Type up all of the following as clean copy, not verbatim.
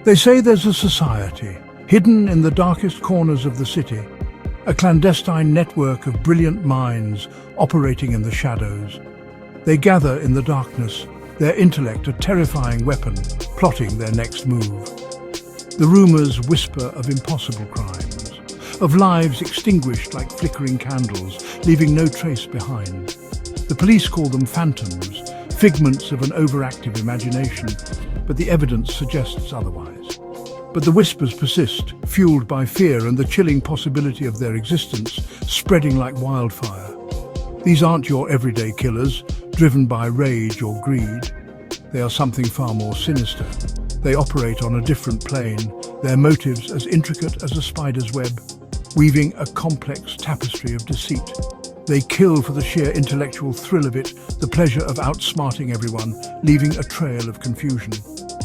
They say there's a society, hidden in the darkest corners of the city, a clandestine network of brilliant minds operating in the shadows. They gather in the darkness, their intellect a terrifying weapon, plotting their next move. The rumors whisper of impossible crimes, of lives extinguished like flickering candles, leaving no trace behind. The police call them phantoms, figments of an overactive imagination, but the evidence suggests otherwise. But the whispers persist, fueled by fear and the chilling possibility of their existence spreading like wildfire. These aren't your everyday killers, driven by rage or greed. They are something far more sinister. They operate on a different plane, their motives as intricate as a spider's web, weaving a complex tapestry of deceit. They kill for the sheer intellectual thrill of it, the pleasure of outsmarting everyone, leaving a trail of confusion.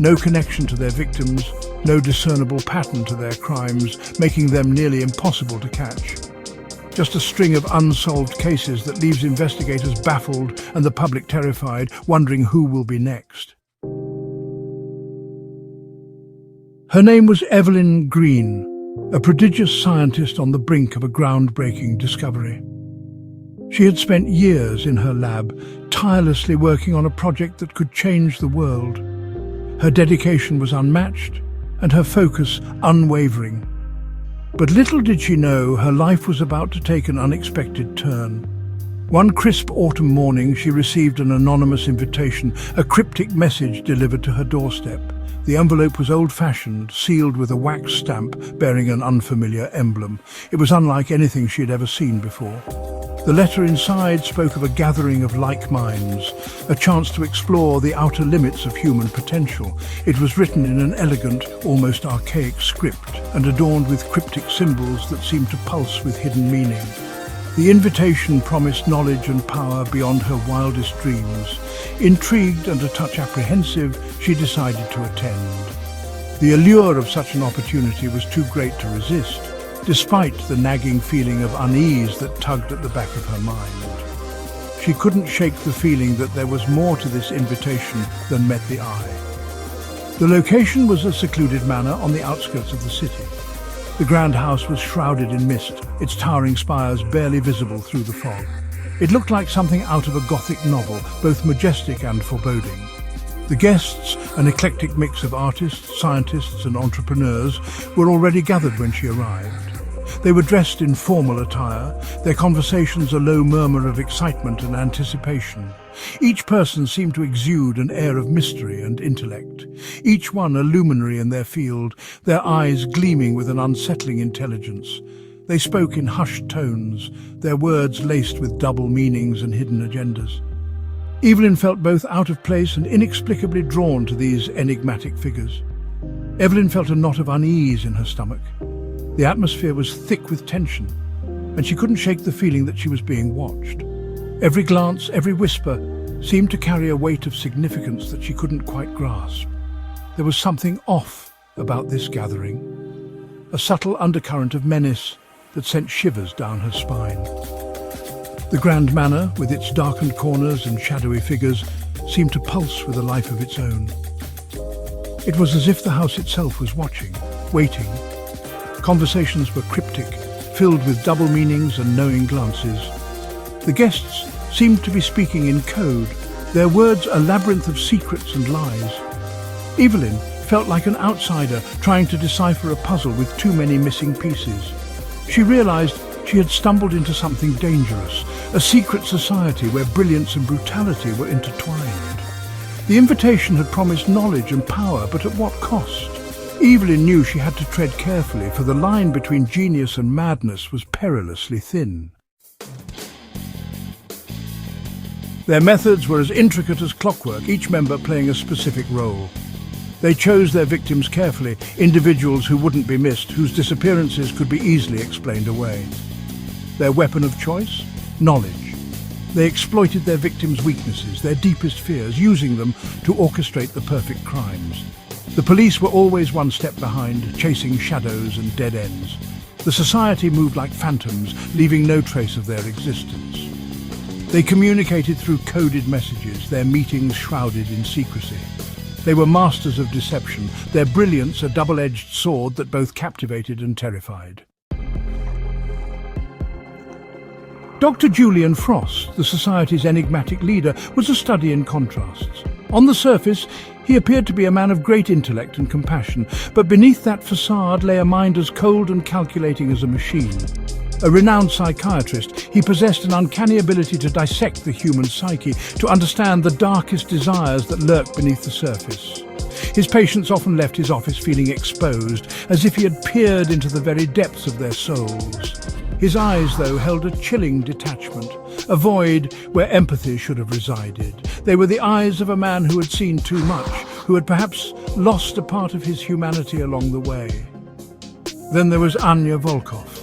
No connection to their victims, no discernible pattern to their crimes, making them nearly impossible to catch. Just a string of unsolved cases that leaves investigators baffled and the public terrified, wondering who will be next. Her name was Evelyn Green, a prodigious scientist on the brink of a groundbreaking discovery. She had spent years in her lab, tirelessly working on a project that could change the world. Her dedication was unmatched, and her focus unwavering. But little did she know her life was about to take an unexpected turn. One crisp autumn morning, she received an anonymous invitation, a cryptic message delivered to her doorstep. The envelope was old-fashioned, sealed with a wax stamp bearing an unfamiliar emblem. It was unlike anything she had ever seen before. The letter inside spoke of a gathering of like minds, a chance to explore the outer limits of human potential. It was written in an elegant, almost archaic script, and adorned with cryptic symbols that seemed to pulse with hidden meaning. The invitation promised knowledge and power beyond her wildest dreams. Intrigued and a touch apprehensive, she decided to attend. The allure of such an opportunity was too great to resist, despite the nagging feeling of unease that tugged at the back of her mind. She couldn't shake the feeling that there was more to this invitation than met the eye. The location was a secluded manor on the outskirts of the city. The grand house was shrouded in mist, its towering spires barely visible through the fog. It looked like something out of a Gothic novel, both majestic and foreboding. The guests, an eclectic mix of artists, scientists and entrepreneurs, were already gathered when she arrived. They were dressed in formal attire, their conversations a low murmur of excitement and anticipation. Each person seemed to exude an air of mystery and intellect, each one a luminary in their field, their eyes gleaming with an unsettling intelligence. They spoke in hushed tones, their words laced with double meanings and hidden agendas. Evelyn felt both out of place and inexplicably drawn to these enigmatic figures. Evelyn felt a knot of unease in her stomach. The atmosphere was thick with tension, and she couldn't shake the feeling that she was being watched. Every glance, every whisper, seemed to carry a weight of significance that she couldn't quite grasp. There was something off about this gathering, a subtle undercurrent of menace that sent shivers down her spine. The grand manor, with its darkened corners and shadowy figures, seemed to pulse with a life of its own. It was as if the house itself was watching, waiting. Conversations were cryptic, filled with double meanings and knowing glances. The guests seemed to be speaking in code, their words a labyrinth of secrets and lies. Evelyn felt like an outsider trying to decipher a puzzle with too many missing pieces. She realized she had stumbled into something dangerous, a secret society where brilliance and brutality were intertwined. The invitation had promised knowledge and power, but at what cost? Evelyn knew she had to tread carefully, for the line between genius and madness was perilously thin. Their methods were as intricate as clockwork, each member playing a specific role. They chose their victims carefully, individuals who wouldn't be missed, whose disappearances could be easily explained away. Their weapon of choice? Knowledge. They exploited their victims' weaknesses, their deepest fears, using them to orchestrate the perfect crimes. The police were always one step behind, chasing shadows and dead ends. The society moved like phantoms, leaving no trace of their existence. They communicated through coded messages, their meetings shrouded in secrecy. They were masters of deception, their brilliance a double-edged sword that both captivated and terrified. Dr. Julian Frost, the Society's enigmatic leader, was a study in contrasts. On the surface, he appeared to be a man of great intellect and compassion, but beneath that facade lay a mind as cold and calculating as a machine. A renowned psychiatrist, he possessed an uncanny ability to dissect the human psyche, to understand the darkest desires that lurk beneath the surface. His patients often left his office feeling exposed, as if he had peered into the very depths of their souls. His eyes, though, held a chilling detachment, a void where empathy should have resided. They were the eyes of a man who had seen too much, who had perhaps lost a part of his humanity along the way. Then there was Anya Volkov,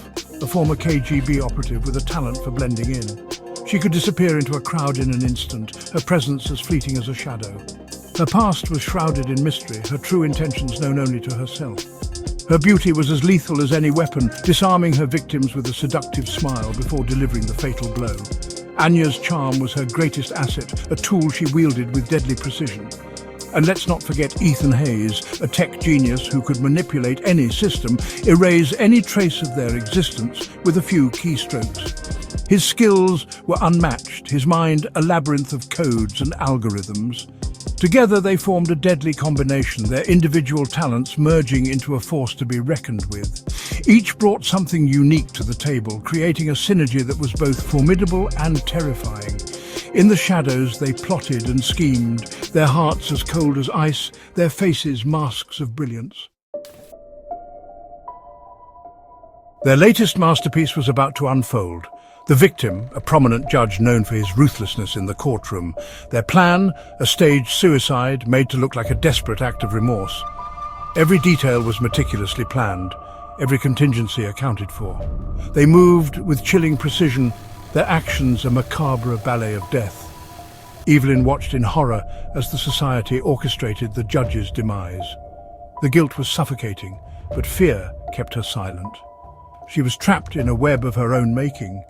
a former KGB operative with a talent for blending in. She could disappear into a crowd in an instant, her presence as fleeting as a shadow. Her past was shrouded in mystery, her true intentions known only to herself. Her beauty was as lethal as any weapon, disarming her victims with a seductive smile before delivering the fatal blow. Anya's charm was her greatest asset, a tool she wielded with deadly precision. And let's not forget Ethan Hayes, a tech genius who could manipulate any system, erase any trace of their existence with a few keystrokes. His skills were unmatched, his mind a labyrinth of codes and algorithms. Together they formed a deadly combination, their individual talents merging into a force to be reckoned with. Each brought something unique to the table, creating a synergy that was both formidable and terrifying. In the shadows they plotted and schemed, their hearts as cold as ice, their faces masks of brilliance. Their latest masterpiece was about to unfold. The victim, a prominent judge known for his ruthlessness in the courtroom. Their plan, a staged suicide made to look like a desperate act of remorse. Every detail was meticulously planned, every contingency accounted for. They moved with chilling precision, their actions a macabre ballet of death. Evelyn watched in horror as the society orchestrated the judge's demise. The guilt was suffocating, but fear kept her silent. She was trapped in a web of her own making,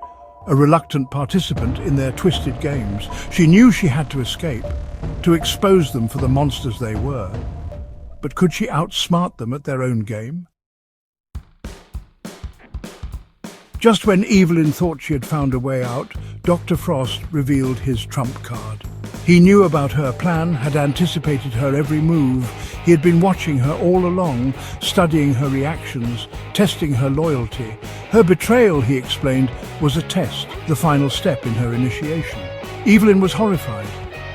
a reluctant participant in their twisted games. She knew she had to escape, to expose them for the monsters they were. But could she outsmart them at their own game? Just when Evelyn thought she had found a way out, Dr. Frost revealed his trump card. He knew about her plan, had anticipated her every move. He had been watching her all along, studying her reactions, testing her loyalty. Her betrayal, he explained, was a test, the final step in her initiation. Evelyn was horrified.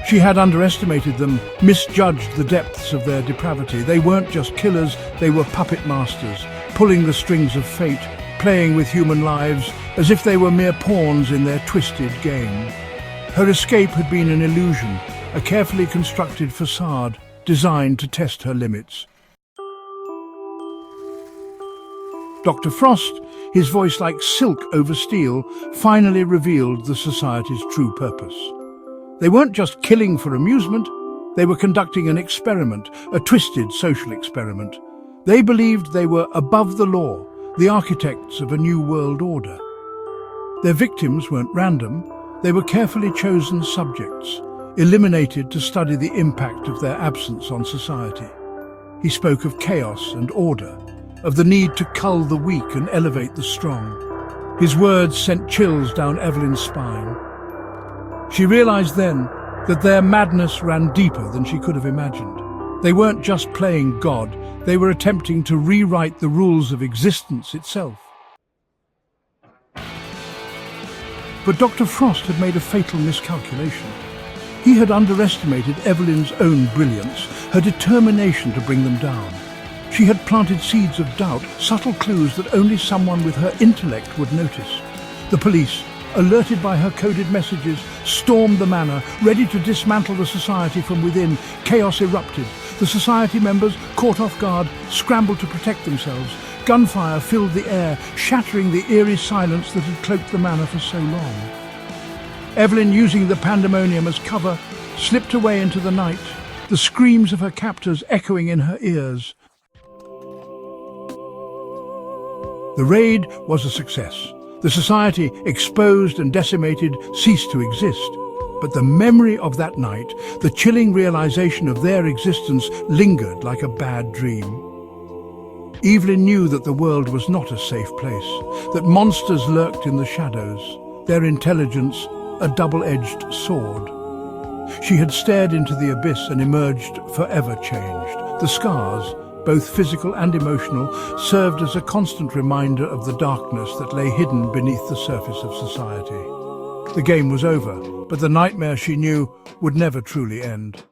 She had underestimated them, misjudged the depths of their depravity. They weren't just killers, they were puppet masters, pulling the strings of fate, playing with human lives as if they were mere pawns in their twisted game. Her escape had been an illusion, a carefully constructed facade designed to test her limits. Dr. Frost, his voice like silk over steel, finally revealed the society's true purpose. They weren't just killing for amusement, they were conducting an experiment, a twisted social experiment. They believed they were above the law, the architects of a new world order. Their victims weren't random, they were carefully chosen subjects, eliminated to study the impact of their absence on society. He spoke of chaos and order, of the need to cull the weak and elevate the strong. His words sent chills down Evelyn's spine. She realized then that their madness ran deeper than she could have imagined. They weren't just playing God, they were attempting to rewrite the rules of existence itself. But Dr. Frost had made a fatal miscalculation. He had underestimated Evelyn's own brilliance, her determination to bring them down. She had planted seeds of doubt, subtle clues that only someone with her intellect would notice. The police, alerted by her coded messages, stormed the manor, ready to dismantle the society from within. Chaos erupted. The society members, caught off guard, scrambled to protect themselves. Gunfire filled the air, shattering the eerie silence that had cloaked the manor for so long. Evelyn, using the pandemonium as cover, slipped away into the night, the screams of her captors echoing in her ears. The raid was a success. The society, exposed and decimated, ceased to exist. But the memory of that night, the chilling realization of their existence, lingered like a bad dream. Evelyn knew that the world was not a safe place, that monsters lurked in the shadows, their intelligence a double-edged sword. She had stared into the abyss and emerged forever changed. The scars, both physical and emotional, served as a constant reminder of the darkness that lay hidden beneath the surface of society. The game was over, but the nightmare she knew would never truly end.